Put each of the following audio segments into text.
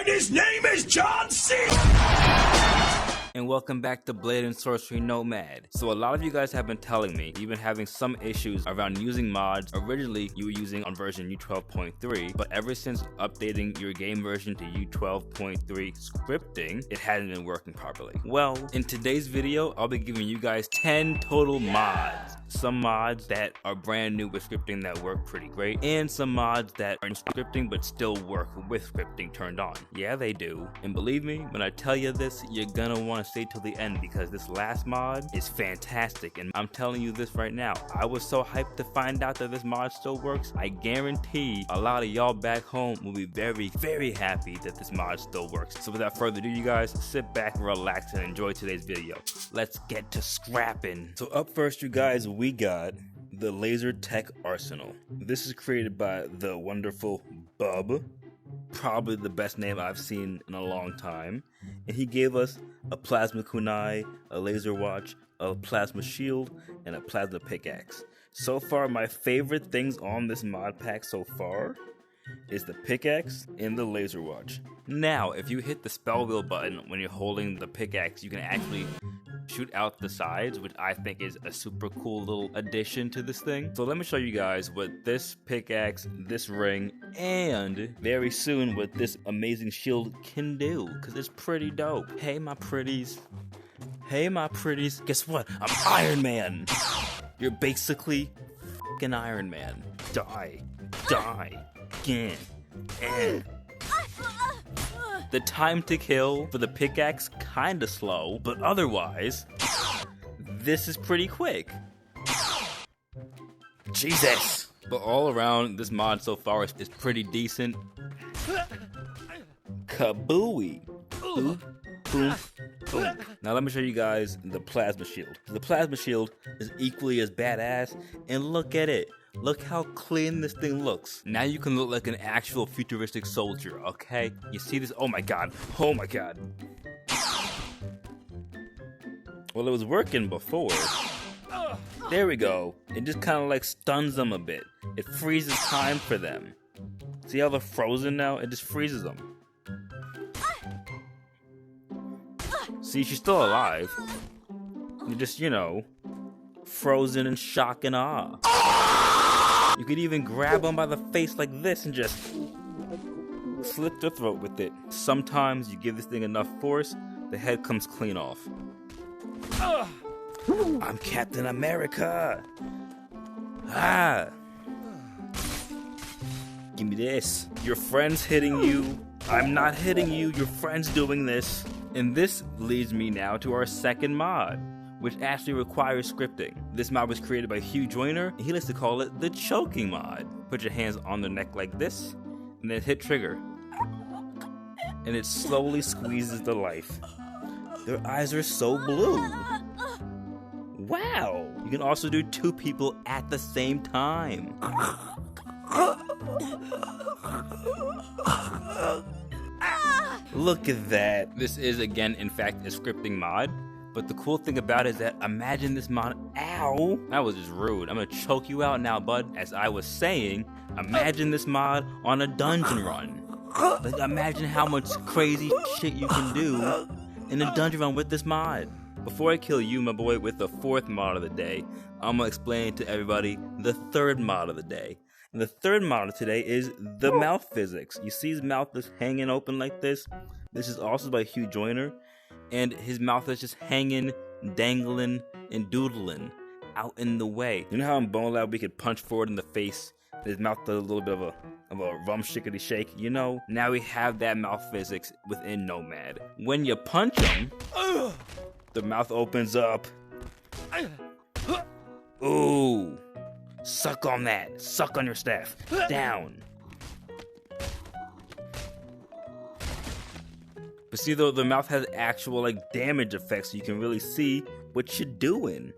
And his name is John C. And welcome back to Blade and Sorcery Nomad. So a lot of you guys have been telling me you've been having some issues around using mods. Originally you were using on version U12.3, but ever since updating your game version to U12.3 scripting, it hasn't been working properly. Well, in today's video, I'll be giving you guys 10 total mods. Some mods that are brand new with scripting that work pretty great, and some mods that are in scripting but still work with scripting turned on. Yeah, they do. And believe me, when I tell you this, you're gonna want to stay till the end because this last mod is fantastic. And I'm telling you this right now, I was so hyped to find out that this mod still works. I guarantee a lot of y'all back home will be very, very happy that this mod still works. So without further ado, you guys, sit back, relax, and enjoy today's video. Let's get to scrapping. So up first, you guys, we got the Laser Tech Arsenal. This is created by the wonderful Bub, probably the best name I've seen in a long time. And he gave us a plasma kunai, a laser watch, a plasma shield, and a plasma pickaxe. So far, my favorite things on this mod pack so far is the pickaxe and the laser watch. Now, if you hit the spell wheel button when you're holding the pickaxe, you can actually shoot out the sides, which I think is a super cool little addition to this thing. So let me show you guys what this pickaxe, this ring, and very soon what this amazing shield can do, because it's pretty dope. Hey my pretties. Hey my pretties. Guess what? I'm Iron Man. You're basically fucking Iron Man. Die. Die. Again. And the time to kill for the pickaxe kinda slow, but otherwise, this is pretty quick. Jesus! But all around, this mod so far is pretty decent. Kabooey! Boom, boom, boom. Now let me show you guys the plasma shield. The plasma shield is equally as badass, and look at it. Look how clean this thing looks. Now you can look like an actual futuristic soldier, okay? You see this? Oh my god. Oh my god. Well, it was working before. There we go. It just kind of like stuns them a bit. It freezes time for them. See how they're frozen now? It just freezes them. See, she's still alive. You're just, you know, frozen in shock and awe. You could even grab them by the face like this and just slit their throat with it. Sometimes you give this thing enough force, the head comes clean off. I'm Captain America! Ah! Give me this. Your friend's hitting you. I'm not hitting you, your friend's doing this. And this leads me now to our second mod, which actually requires scripting. This mod was created by Hugh Joyner, and he likes to call it the choking mod. Put your hands on their neck like this, and then hit trigger. And it slowly squeezes the life. Their eyes are so blue. Wow! You can also do two people at the same time. Look at that. This is, again, in fact, a scripting mod. But the cool thing about it is that imagine this mod. Ow! That was just rude. I'm gonna choke you out now, bud. As I was saying, imagine this mod on a dungeon run. Like, imagine how much crazy shit you can do in a dungeon run with this mod. Before I kill you, my boy, with the fourth mod of the day, I'm gonna explain to everybody the third mod of the day. And the third mod of today is the mouth physics. You see his mouth is hanging open like this? This is also by Hugh Joyner. And his mouth is just hanging, dangling, and doodling out in the way. You know how in Bone Lab we could punch forward in the face, and his mouth does a little bit of a rum shickety shake? You know, now we have that mouth physics within Nomad. When you punch him, the mouth opens up. Ooh, suck on that. Suck on your staff. Down. But see, though, the mouth has actual like damage effects, so you can really see what you're doing.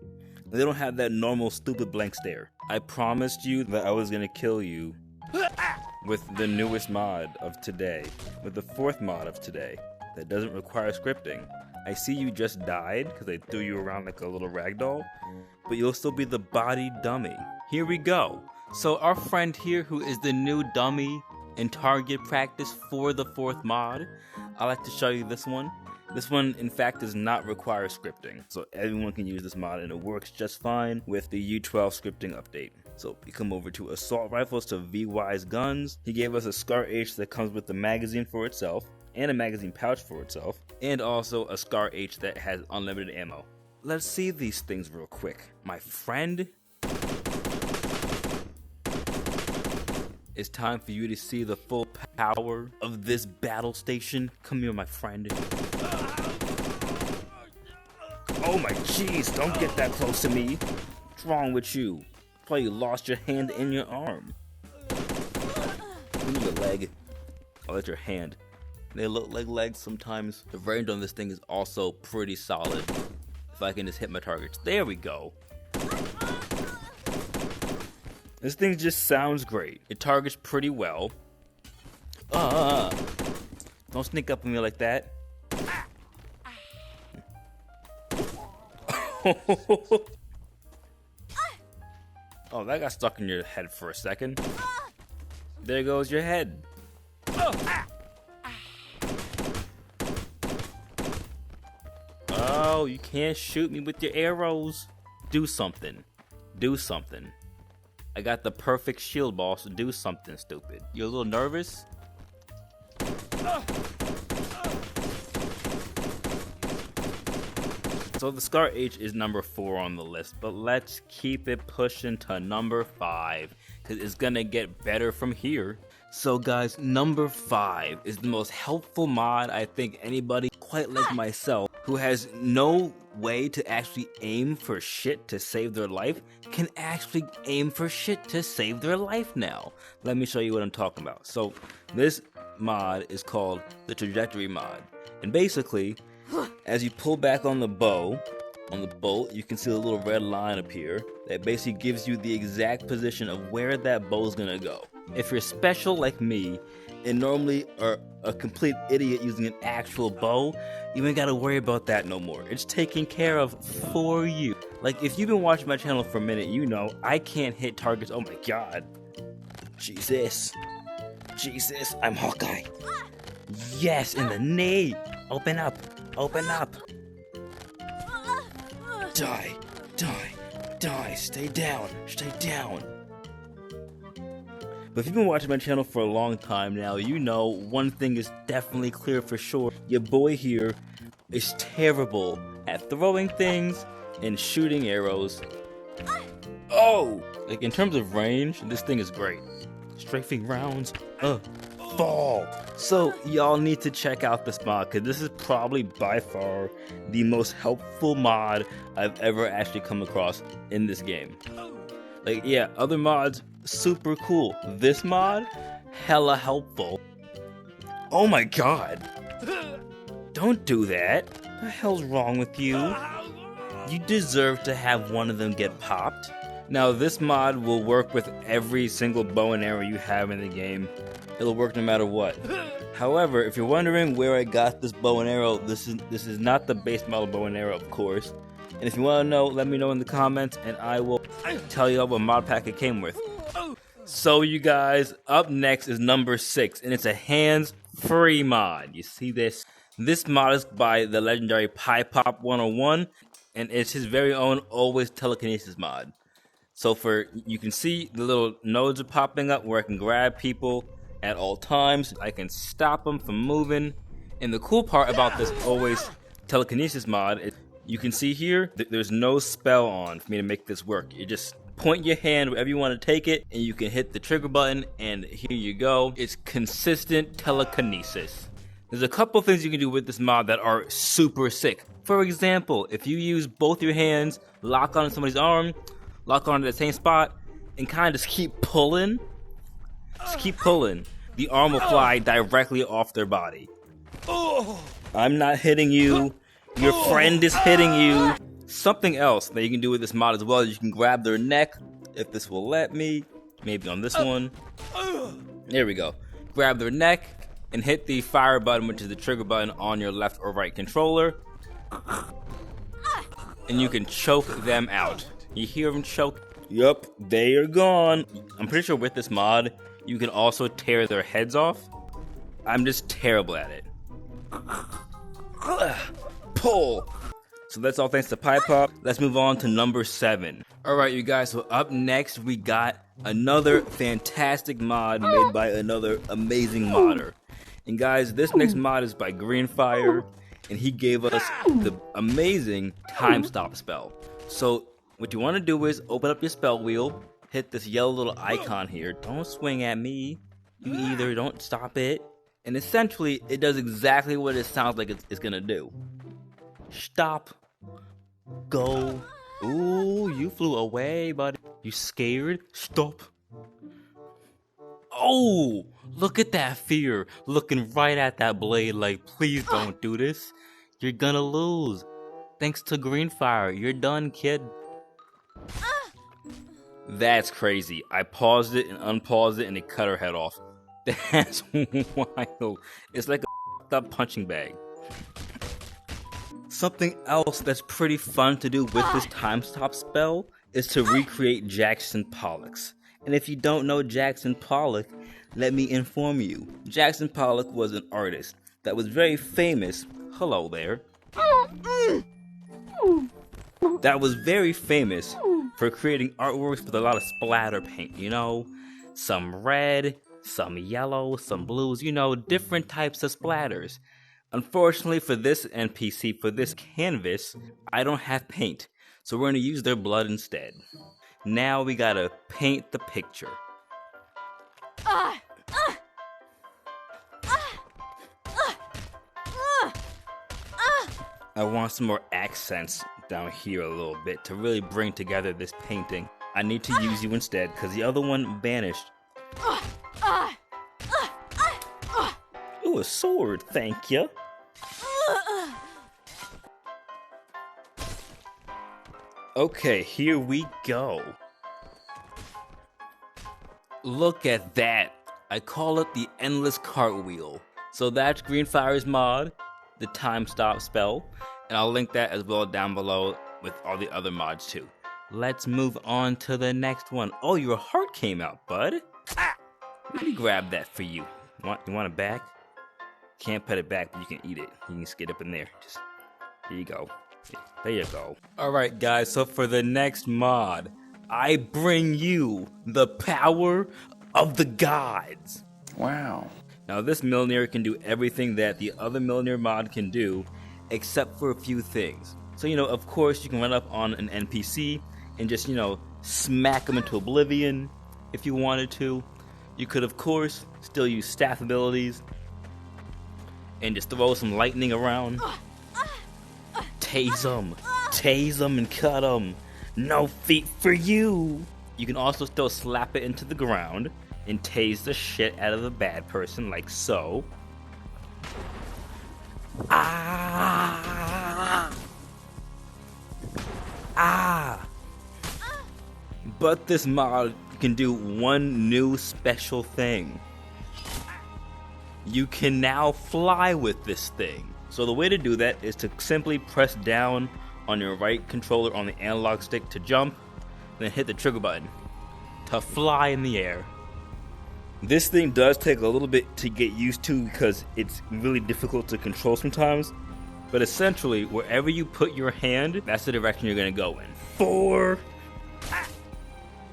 They don't have that normal stupid blank stare. I promised you that I was gonna kill you with the newest mod of today, with the fourth mod of today that doesn't require scripting. I see you just died because they threw you around like a little ragdoll, but you'll still be the body dummy. Here we go. So our friend here, who is the new dummy in target practice for the 4th mod, I like to show you this one. This one, in fact, does not require scripting, so everyone can use this mod and it works just fine with the U12 scripting update. So we come over to assault rifles to VY's guns. He gave us a SCARH that comes with the magazine for itself, and a magazine pouch for itself, and also a SCARH that has unlimited ammo. Let's see these things real quick. My friend, it's time for you to see the full power of this battle station. Come here, my friend. Oh my jeez, don't get that close to me. What's wrong with you? Probably you lost your hand and your arm. Give me your leg. I'll let your hand. They look like legs sometimes. The range on this thing is also pretty solid. If I can just hit my targets. There we go. This thing just sounds great. It targets pretty well. Don't sneak up on me like that. Oh, that got stuck in your head for a second. There goes your head. Oh, you can't shoot me with your arrows. Do something. Do something. I got the perfect shield, boss. Do something, stupid. You a little nervous? So the SCARH is number 4 on the list, but let's keep it pushing to number 5, because it's gonna get better from here. So guys, number 5 is the most helpful mod I think anybody quite like myself, who has no way to actually aim for shit to save their life, can actually aim for shit to save their life now. Let me show you what I'm talking about. So this mod is called the Trajectory mod, and basically, as you pull back on the bow, on the bolt, you can see a little red line appear that basically gives you the exact position of where that bow's gonna go. If you're special like me, and normally are a complete idiot using an actual bow, you ain't gotta worry about that no more. It's taken care of for you. Like, if you've been watching my channel for a minute, you know I can't hit targets. Oh my god. Jesus. Jesus, I'm Hawkeye. Yes, in the knee. Open up. Open up. Die. Die. Die. Stay down. Stay down. But if you've been watching my channel for a long time now, you know one thing is definitely clear for sure. Your boy here is terrible at throwing things and shooting arrows. Oh! Like, in terms of range, this thing is great. Strafing rounds. Fall. So y'all need to check out this mod, because this is probably by far the most helpful mod I've ever actually come across in this game. Like, yeah, other mods, super cool. This mod, hella helpful. Oh my god. Don't do that. What the hell's wrong with you? You deserve to have one of them get popped. Now, this mod will work with every single bow and arrow you have in the game. It'll work no matter what. However, if you're wondering where I got this bow and arrow, this is not the base model bow and arrow, of course. And if you want to know, let me know in the comments, and I will tell you what mod pack it came with. So you guys, up next is number 6, and it's a hands-free mod. You see this? This mod is by the legendary Pop 101, and it's his very own always telekinesis mod. So you can see the little nodes are popping up where I can grab people at all times. I can stop them from moving. And the cool part about this always telekinesis mod is you can see here that there's no spell on for me to make this work. You just point your hand wherever you want to take it, and you can hit the trigger button, and here you go. It's consistent telekinesis. There's a couple things you can do with this mod that are super sick. For example, if you use both your hands, lock on somebody's arm, lock on to the same spot, and kind of just keep pulling, the arm will fly directly off their body. I'm not hitting you. Your friend is hitting you. Something else that you can do with this mod as well is you can grab their neck, if this will let me, maybe on this one. There we go. Grab their neck and hit the fire button, which is the trigger button on your left or right controller. And you can choke them out. You hear them choke? Yup, they are gone. I'm pretty sure with this mod, you can also tear their heads off. I'm just terrible at it. Pull. So that's all thanks to Pie Pop. Let's move on to number 7. Alright, you guys, so up next we got another fantastic mod made by another amazing modder. And guys, this next mod is by Greenfire, and he gave us the amazing time stop spell. So what you want to do is open up your spell wheel, hit this yellow little icon here. Don't swing at me. You either don't stop it. And essentially, it does exactly what it sounds like it's gonna do. Stop. Go. Ooh, you flew away, buddy. You scared? Stop. Oh, look at that fear. Looking right at that blade like, please don't do this. You're gonna lose. Thanks to Greenfire. You're done, kid. That's crazy. I paused it and unpaused it and it cut her head off. That's wild. It's like a up punching bag. Something else that's pretty fun to do with this time stop spell is to recreate Jackson Pollock's. And if you don't know Jackson Pollock, let me inform you. Jackson Pollock was an artist that was very famous. Hello there. That was very famous for creating artworks with a lot of splatter paint, you know? Some red, some yellow, some blues, you know, different types of splatters. Unfortunately for this NPC, for this canvas, I don't have paint, so we're going to use their blood instead. Now we gotta paint the picture. I want some more accents down here a little bit to really bring together this painting. I need to use you instead, because the other one vanished. Ooh, a sword, thank you. Okay, here we go. Look at that. I call it the endless cartwheel. So that's Greenfire's mod, the time stop spell, and I'll link that as well down below with all the other mods too. Let's move on to the next one. Oh, your heart came out, bud. Let me grab that for you. You want it back? Can't put it back, but you can eat it. You can just get up in there. Just, here you go. There you go. Alright guys, so for the next mod, I bring you the power of the gods. Wow. Now this Loomirr can do everything that the other Loomirr mod can do, except for a few things. So, you know, of course you can run up on an NPC and just, you know, smack them into oblivion if you wanted to. You could, of course, still use staff abilities and just throw some lightning around. Tase them and cut them. No feet for you. You can also still slap it into the ground and tase the shit out of the bad person like so. But this mod can do one new special thing. You can now fly with this thing. So the way to do that is to simply press down on your right controller on the analog stick to jump, then hit the trigger button to fly in the air. This thing does take a little bit to get used to because it's really difficult to control sometimes, but essentially wherever you put your hand, that's the direction you're gonna go in. 4.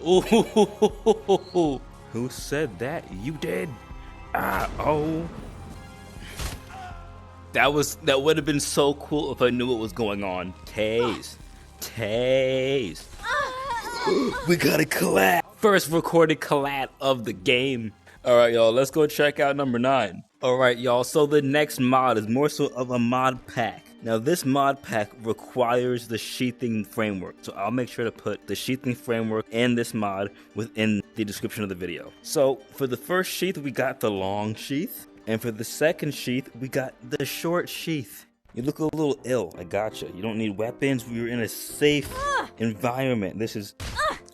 Ooh, who said that? You did. Oh. That would have been so cool if I knew what was going on. Tase. We got a collat. First recorded collat of the game. Alright, y'all, let's go check out number 9. Alright, y'all, so the next mod is more so of a mod pack. Now, this mod pack requires the sheathing framework, so I'll make sure to put the sheathing framework and this mod within the description of the video. So, for the first sheath, we got the long sheath. And for the second sheath, we got the short sheath. You look a little ill. I gotcha. You don't need weapons. We're in a safe environment.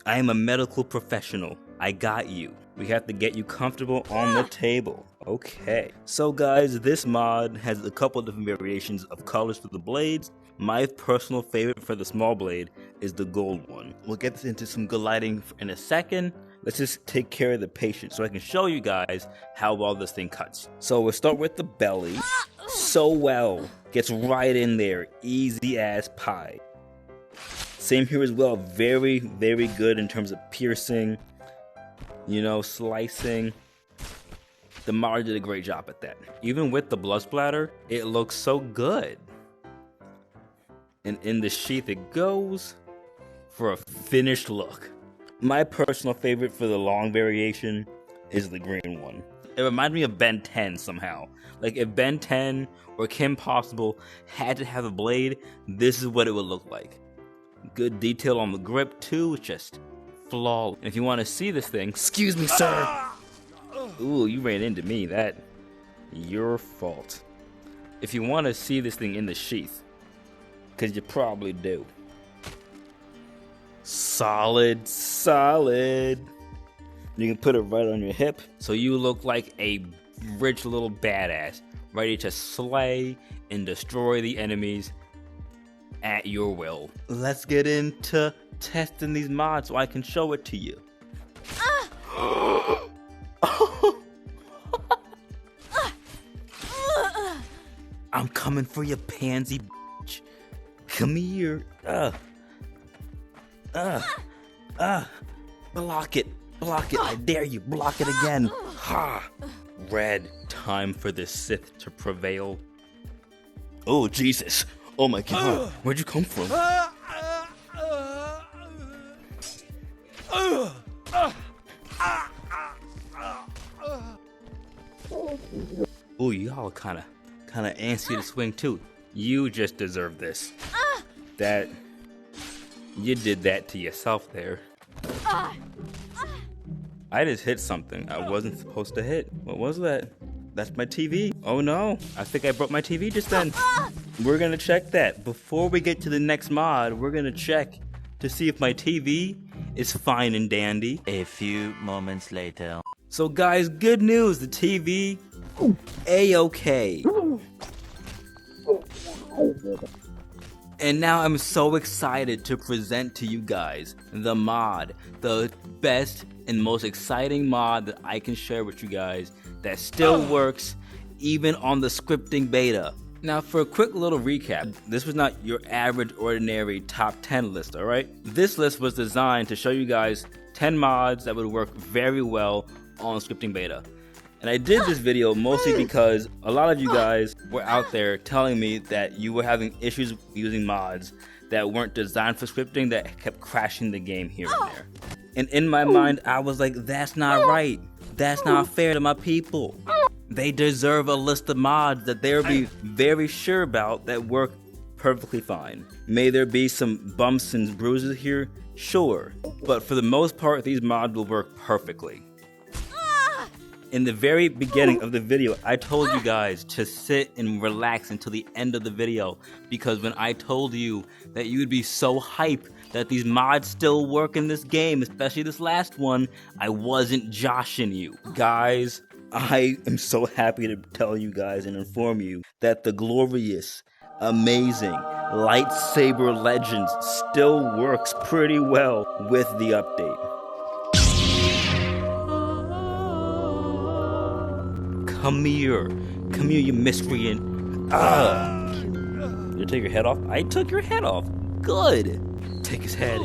I am a medical professional. I got you. We have to get you comfortable on the table. Okay. So guys, this mod has a couple different variations of colors for the blades. My personal favorite for the small blade is the gold one. We'll get this into some good lighting in a second. Let's just take care of the patient so I can show you guys how well this thing cuts. So we'll start with the belly. So well, gets right in there, easy as pie. Same here as well, very, very good in terms of piercing, you know, slicing. The mod did a great job at that. Even with the blood splatter, it looks so good. And in the sheath it goes for a finished look. My personal favorite for the long variation is the green one. It reminds me of Ben 10 somehow. Like if Ben 10 or Kim Possible had to have a blade, this is what it would look like. Good detail on the grip too, it's just flawless. And if you want to see this thing, excuse me sir. Ooh, you ran into me, that, your fault. If you want to see this thing in the sheath, because you probably do. Solid, solid. You can put it right on your hip, so you look like a rich little badass, ready to slay and destroy the enemies at your will. Let's get into testing these mods so I can show it to you. I'm coming for you, pansy bitch. Come here. Block it. Block it. I dare you. Block it again. Ha. Red. Time for the Sith to prevail. Oh, Jesus. Oh my God. Where'd you come from? Oh, y'all kind of antsy to swing too. You just deserve this. That you did that to yourself there. I just hit something I wasn't supposed to hit. What was that? That's my TV. Oh no, I think I broke my TV just then. We're gonna check that. Before we get to the next mod, we're gonna check to see if my TV is fine and dandy. A few moments later. So guys, good news, the TV, A-okay. And now I'm so excited to present to you guys the mod, the best and most exciting mod that I can share with you guys that still works even on the scripting beta. Now for a quick little recap, this was not your average ordinary top 10 list, alright? This list was designed to show you guys 10 mods that would work very well on scripting beta. And I did this video mostly because a lot of you guys were out there telling me that you were having issues using mods that weren't designed for scripting that kept crashing the game here and there. And in my mind, I was like, that's not right. That's not fair to my people. They deserve a list of mods that they'll be very sure about that work perfectly fine. May there be some bumps and bruises here? Sure. But for the most part, these mods will work perfectly. In the very beginning of the video, I told you guys to sit and relax until the end of the video, because when I told you that you would be so hyped that these mods still work in this game, especially this last one, I wasn't joshing you. Guys, I am so happy to tell you guys and inform you that the glorious, amazing Lightsaber Legends still works pretty well with the update. Come here, you miscreant. You take your head off? I took your head off. Good. Take his head.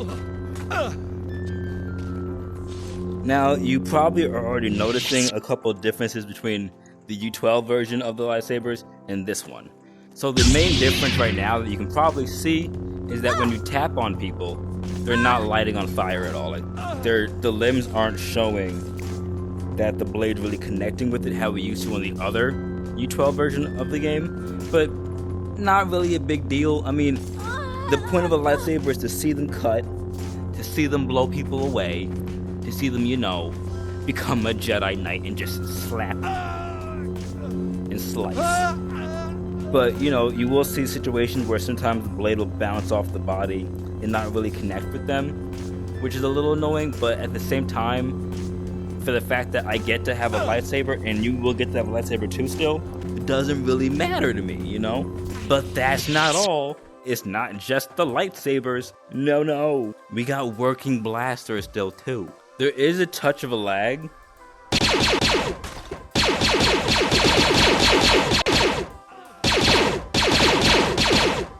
Now, you probably are already noticing a couple of differences between the U12 version of the lightsabers and this one. So the main difference right now that you can probably see is that when you tap on people, they're not lighting on fire at all. Like the limbs aren't showing that the blade's really connecting with it how we used to on the other U12 version of the game, but not really a big deal. I mean, the point of a lightsaber is to see them cut, to see them blow people away, to see them, you know, become a Jedi Knight and just slap and slice. But, you know, you will see situations where sometimes the blade will bounce off the body and not really connect with them, which is a little annoying, but at the same time, for the fact that I get to have a lightsaber and you will get to have a lightsaber too still, it doesn't really matter to me, you know? But that's not all. it's not just the lightsabers. No. We got working blasters still too. There is a touch of a lag.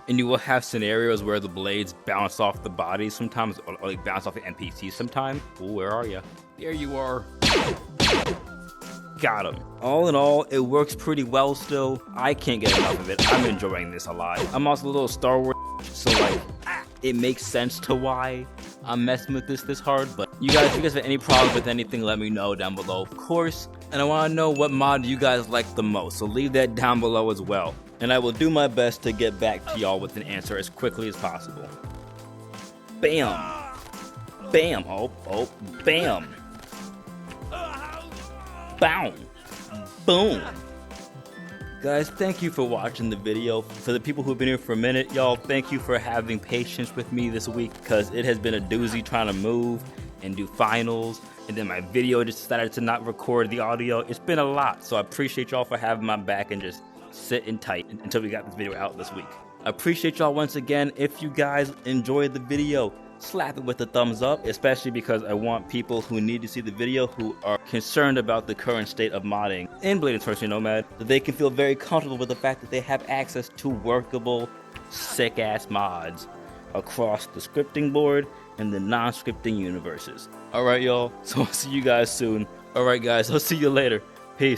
And you will have scenarios where the blades bounce off the bodies sometimes, or like bounce off the NPCs sometimes. Ooh, where are you? There you are. Got him. All in all, it works pretty well still. I can't get enough of it. I'm enjoying this a lot. I'm also a little Star Wars, so like, it makes sense to why I'm messing with this hard. But you guys, if you guys have any problems with anything, let me know down below, of course. And I want to know what mod you guys like the most, so leave that down below as well. And I will do my best to get back to y'all with an answer as quickly as possible. Bam! Bam! Oh, bam! Boom! Boom! Guys, thank you for watching the video. For the people who've been here for a minute, y'all, thank you for having patience with me this week, because it has been a doozy trying to move and do finals, and then my video just decided to not record the audio. It's been a lot, so I appreciate y'all for having my back and just sitting tight until we got this video out this week. I appreciate y'all once again. If you guys enjoyed the video, slap it with a thumbs up, especially because I want people who need to see the video, who are concerned about the current state of modding in Blade and Sorcery Nomad, that they can feel very comfortable with the fact that they have access to workable, sick-ass mods across the scripting board and the non-scripting universes. Alright y'all, so I'll see you guys soon. Alright guys, I'll see you later. Peace.